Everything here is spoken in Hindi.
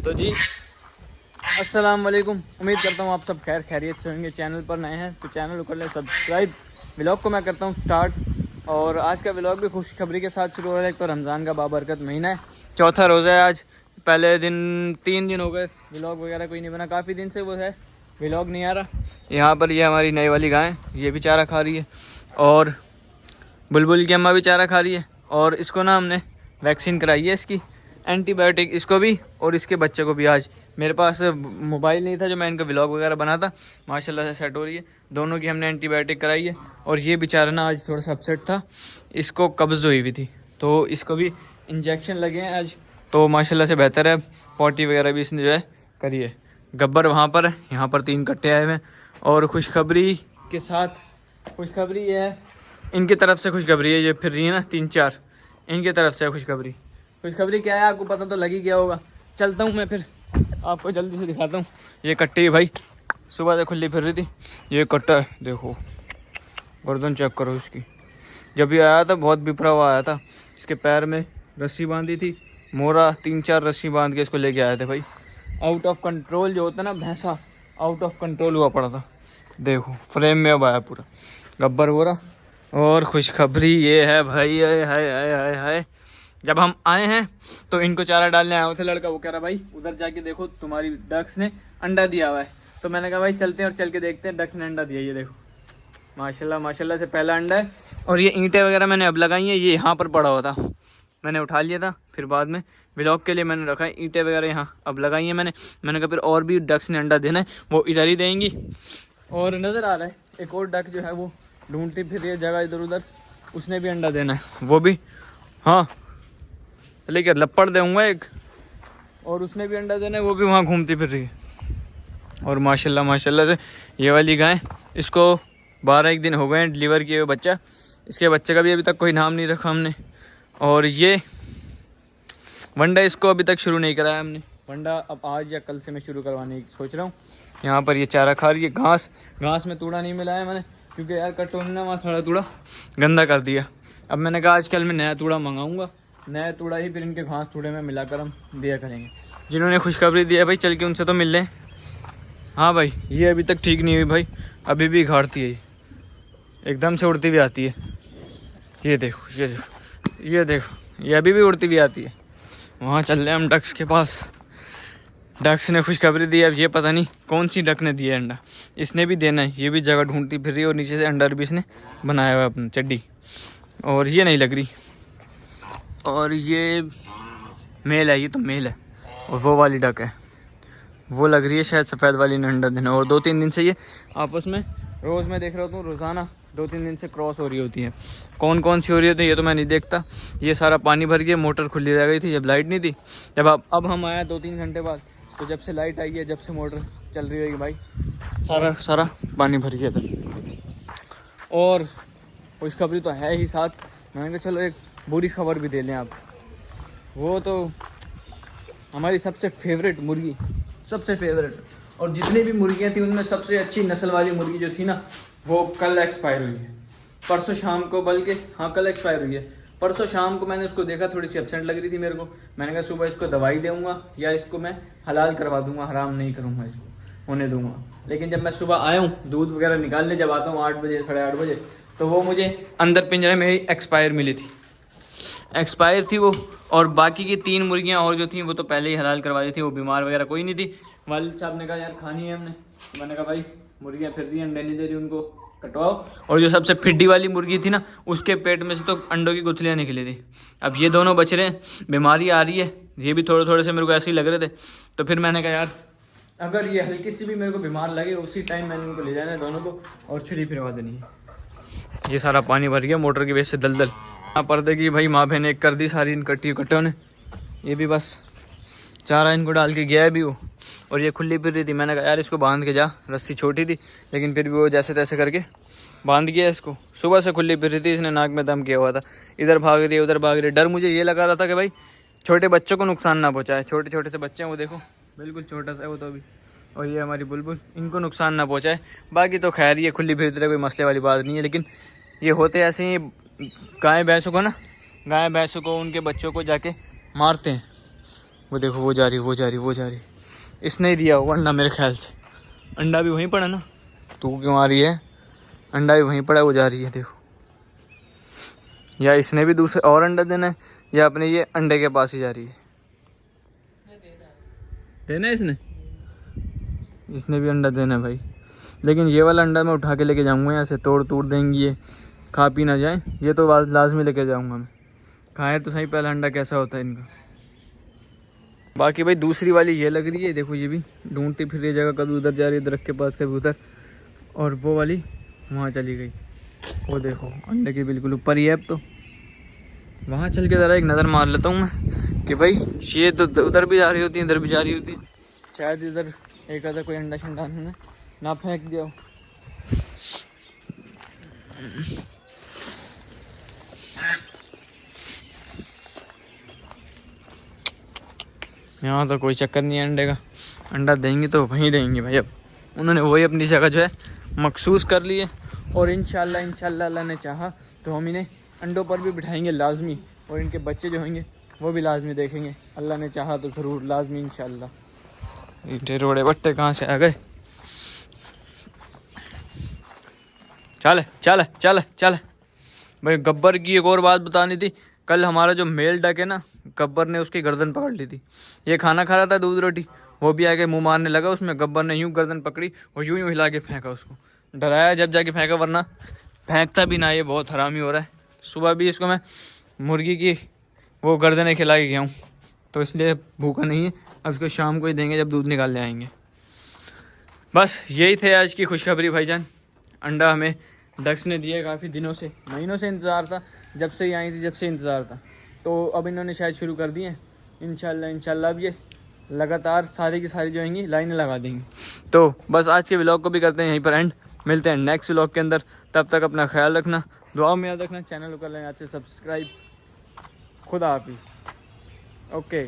तो जी अस्सलाम वालेकुम। उम्मीद करता हूँ आप सब खैर खैरियत से होंगे। चैनल पर नए हैं तो चैनल को कर लें सब्सक्राइब। व्लॉग को मैं करता हूँ स्टार्ट और आज का व्लॉग भी खुशखबरी के साथ शुरू हो रहा है। एक तो रमज़ान का बाबरकत महीना है, चौथा रोज़ा है आज। पहले दिन 3 दिन हो गए व्लॉग वगैरह कोई नहीं बना, काफ़ी दिन से वो है व्लॉग नहीं आ रहा। यहाँ पर ये हमारी नई वाली गाय, ये भी चारा खा रही है और बुलबुल की अम्मा भी चारा खा रही है। और इसको ना हमने वैक्सीन कराई है, इसकी एंटीबायोटिक, इसको भी और इसके बच्चे को भी। आज मेरे पास मोबाइल नहीं था जो मैं इनका व्लॉग वगैरह बनाता, माशाल्लाह से सेट हो रही है। दोनों की हमने एंटीबायोटिक कराई है। और ये बेचारा ना आज थोड़ा सा अपसेट था, इसको कब्ज़ हुई हुई थी तो इसको भी इंजेक्शन लगे हैं आज, तो माशाल्लाह से बेहतर है। पॉटी वगैरह भी इसने जो है करी है। गब्बर वहाँ पर है, यहाँ पर 3 कट्टे आए हुए हैं। और खुशखबरी के साथ खुशखबरी ये है, इनकी तरफ से खुशखबरी है, ये फिर रही है ना 3-4, इनकी तरफ से खुशखबरी। खुशखबरी क्या है आपको पता तो लग ही गया होगा। चलता हूँ मैं फिर आपको जल्दी से दिखाता हूँ। ये कट्टी भाई सुबह से खुली फिर रही थी। ये कट्टा है, देखो गर्दन चेक करो इसकी। जब ये आया था बहुत बिफरा हुआ आया था, इसके पैर में रस्सी बांधी थी, मोरा 3-4 रस्सी बांध के इसको लेके आए थे भाई। आउट ऑफ कंट्रोल जो होता है ना भैंसा, आउट ऑफ कंट्रोल हुआ पड़ा था। देखो फ्रेम में अब आया पूरा गब्बर बोरा। और खुशखबरी ये है भाई, हाय हाय हाय हाय हाय, जब हम आए हैं तो इनको चारा डालने आए थे। लड़का वो कह रहा भाई उधर जाके देखो तुम्हारी डक्स ने अंडा दिया हुआ है। तो मैंने कहा भाई चलते हैं और चल के देखते हैं डक्स ने अंडा दिया। ये देखो माशाल्लाह माशाल्लाह से पहला अंडा है। और ये ईंटें वगैरह मैंने अब लगाई हैं, ये यहाँ पर पड़ा हुआ था, मैंने उठा लिया था, फिर बाद में व्लॉग के लिए मैंने रखा है। ईंटें वगैरह यहाँ अब लगाई हैं मैंने कहा फिर और भी डक्स ने अंडा देना है वो इधर ही देंगी। और नज़र आ रहा है एक और डक जो है वो ढूंढती फिर ये जगह इधर उधर, उसने भी अंडा देना है वो भी। हाँ लेकिन लपड़ दूँगा एक, और उसने भी अंडा देना है, वो भी वहाँ घूमती फिर रही है। और माशाल्लाह माशाल्लाह से ये वाली गाय, इसको 12 दिन हो गए हैं डिलीवर किए हुए बच्चा। इसके बच्चे का भी अभी तक कोई नाम नहीं रखा हमने। और ये वंडा इसको अभी तक शुरू नहीं कराया हमने। वंडा अब आज या कल से मैं शुरू करवाने की सोच रहा हूँ। यहाँ पर ये चारा खा रही है, घास में तूड़ा नहीं मिलाया मैंने, क्योंकि यार कटोरी ने वहाँ सारा तूड़ा गंदा कर दिया। अब मैंने कहा आजकल मैं नया तूड़ा मंगाऊँगा, नया तूड़ा ही फिर इनके घास तूड़े में मिलाकर हम दिया करेंगे। जिन्होंने खुशखबरी दी है भाई चल के उनसे तो मिल लें। हाँ भाई ये अभी तक ठीक नहीं हुई भाई, अभी भी घाड़ती है, ये एकदम से उड़ती हुई आती है। ये देखो ये देखो ये देखो, ये अभी भी उड़ती हुई आती है। वहाँ चल रहे हम डक्स के पास। डक्स ने खुशखबरी दी, अब ये पता नहीं कौन सी डक ने दिया अंडा, इसने भी देना है। ये भी जगह ढूंढती फिर रही है और नीचे से अंडर भी इसने बनाया हुआ है अपनी चड्डी। और ये नहीं लग रही। और ये मेल है, ये तो मेल है। और वो वाली डक है, वो लग रही है शायद सफ़ेद वाली ने अंडा देना। और 2-3 दिन से ये आपस में रोज़ मैं देख रहा हूँ रोज़ाना 2-3 दिन से क्रॉस हो रही होती है। कौन कौन सी हो रही होती है ये तो मैं नहीं देखता। ये सारा पानी भर गया, मोटर खुली रह गई थी जब लाइट नहीं थी। जब अब हम आए 2-3 घंटे बाद, तो जब से लाइट आई है, जब से मोटर चल रही होगी भाई, सारा पानी भर गया था। और खुशखबरी तो है ही साथ, मैंने कहा चलो एक बुरी खबर भी दे लें आप। वो तो हमारी सबसे फेवरेट मुर्गी, सबसे फेवरेट, और जितनी भी मुर्गियाँ थी उनमें सबसे अच्छी नस्ल वाली मुर्गी जो थी ना, वो कल एक्सपायर हुई है, परसों शाम को, बल्कि हाँ कल एक्सपायर हुई है। परसों शाम को मैंने उसको देखा, थोड़ी सी एब्सेंट लग रही थी मेरे को। मैंने कहा सुबह इसको दवाई दूंगा या इसको मैं हलाल करवा दूंगा, हराम नहीं करूँगा, इसको होने दूंगा। लेकिन जब मैं सुबह आया हूँ दूध वगैरह निकालने, जब आता हूँ 8 बजे 8:30 बजे, तो वो मुझे अंदर पिंजरे में ही एक्सपायर मिली थी, एक्सपायर थी वो। और बाकी की 3 मुर्गियाँ और जो थी वो तो पहले ही हलाल करवा दी थी, वो बीमार वगैरह कोई नहीं थी। वालिद साहब ने कहा यार खानी है हमने, मैंने कहा भाई मुर्गियाँ फिर रही हैं, अंडे नहीं दे रही, उनको कटवाओ। और जो सबसे फिड्डी वाली मुर्गी थी ना, उसके पेट में से तो अंडों की गुठलियाँ निकली थी। अब ये दोनों बच रहे हैं, बीमारी आ रही है, ये भी थोड़े थोड़े से मेरे को ऐसे ही लग रहे थे। तो फिर मैंने कहा यार अगर ये हल्की सी भी मेरे को बीमार लगे, उसी टाइम मैंने उनको ले जाना है दोनों को और छुरी फिरवा देनी है। ये सारा पानी भर गया मोटर की वजह से, दलदल। यहाँ पर्दे की भाई माँ बहन एक कर दी सारी इन कट्टों ने। ये भी बस चारा इनको डाल के गया है भी वो। और ये खुली फिर रही थी, मैंने कहा यार इसको बांध के जा, रस्सी छोटी थी लेकिन फिर भी वो जैसे तैसे करके बांध गया इसको। सुबह से खुली फिर रही थी, इसने नाक में दम किया हुआ था, इधर भाग रही है उधर भाग रही है। डर मुझे ये लगा रहा था कि भाई छोटे बच्चों को नुकसान ना पहुँचाए। छोटे छोटे से बच्चे हैं, वो देखो बिल्कुल छोटा सा है वो तो अभी। और ये हमारी बुलबुल, इनको नुकसान ना पहुँचाए। बाकी तो खैर ये खुली फिरती रहे, कोई मसले वाली बात नहीं है। लेकिन ये होते ऐसे ही गाय भैंसों को ना, गाय भैंसों को उनके बच्चों को जाके मारते हैं, वो देखो वो जा रही वो जा रही वो जा रही। इसने ही दिया होगा अंडा मेरे ख्याल से। अंडा भी वहीं पड़ा ना, तू क्यों आ रही है? अंडा भी वहीं पड़ा, वो जा रही है देखो। या इसने भी दूसरे और अंडा देना है, या अपने ये अंडे के पास ही जा रही है। देना है इसने भी अंडा देना है भाई। लेकिन ये वाला अंडा मैं उठा के लेके जाऊंगा, यहाँ से तोड़ तोड़ देंगी ये, खा पी ना जाए। ये तो बात लाजमी लेके जाऊंगा मैं। खाएं तो सही पहला अंडा कैसा होता है इनका। बाकी भाई दूसरी वाली ये लग रही है, देखो ये भी ढूंढती फिर ये जगह, कभी उधर जा रही है दरख्त के पास, कभी उधर। और वो वाली वहाँ चली गई, वो देखो अंडे के बिल्कुल ऊपर ही है। अब तो वहाँ चल के ज़रा एक नज़र मार लेता हूँ मैं कि भाई ये तो उधर भी जा रही होती है, इधर भी जा रही होती है। शायद इधर एक आधा कोई अंडा शंडा ना फेंक दिया हो। यहाँ तो कोई चक्कर नहीं है अंडे का। अंडा देंगे तो वहीं देंगे भाई। अब उन्होंने वही अपनी जगह जो है मखसूस कर ली है। और इंशाल्लाह अल्लाह ने चाहा तो हम इन्हें अंडों पर भी बिठाएंगे लाजमी। और इनके बच्चे जो होंगे वो भी लाजमी देखेंगे, अल्लाह ने चाहा तो ज़रूर लाजमी इंशाल्लाह। ईंटे रोड़े बट्टे कहाँ से आ गए? चल चल चल चल भाई। गब्बर की एक और बात बतानी थी। कल हमारा जो मेल डक है ना, गब्बर ने उसकी गर्दन पकड़ ली थी। ये खाना खा रहा था दूध रोटी, वो भी आके मुंह मारने लगा उसमें। गब्बर ने यूं गर्दन पकड़ी और यूं हिला के फेंका उसको। डराया जब जाके फेंका, वरना फेंकता भी ना। ये बहुत हरामी हो रहा है। सुबह भी इसको मैं मुर्गी की वो गर्दनें खिला के गया हूँ, तो इसलिए भूखा नहीं है। अब इसको शाम को ही देंगे जब दूध निकाल ले आएंगे। बस यही थे आज की खुशखबरी भाईजान। अंडा हमें डक्स ने दिया काफ़ी दिनों से, महीनों से इंतज़ार था। जब से ही आई थी जब से इंतज़ार था, तो अब इन्होंने शायद शुरू कर दिए। इंशाल्लाह अब ये लगातार सारी की सारी जो होंगी लाइनें लगा देंगी। तो बस आज के व्लॉग को भी करते हैं यहीं पर एंड। मिलते हैं नेक्स्ट व्लॉग के अंदर। तब तक अपना ख्याल रखना, दुआ में याद रखना। चैनल को कर लेना आज से सब्सक्राइब। खुदा हाफिज़। ओके।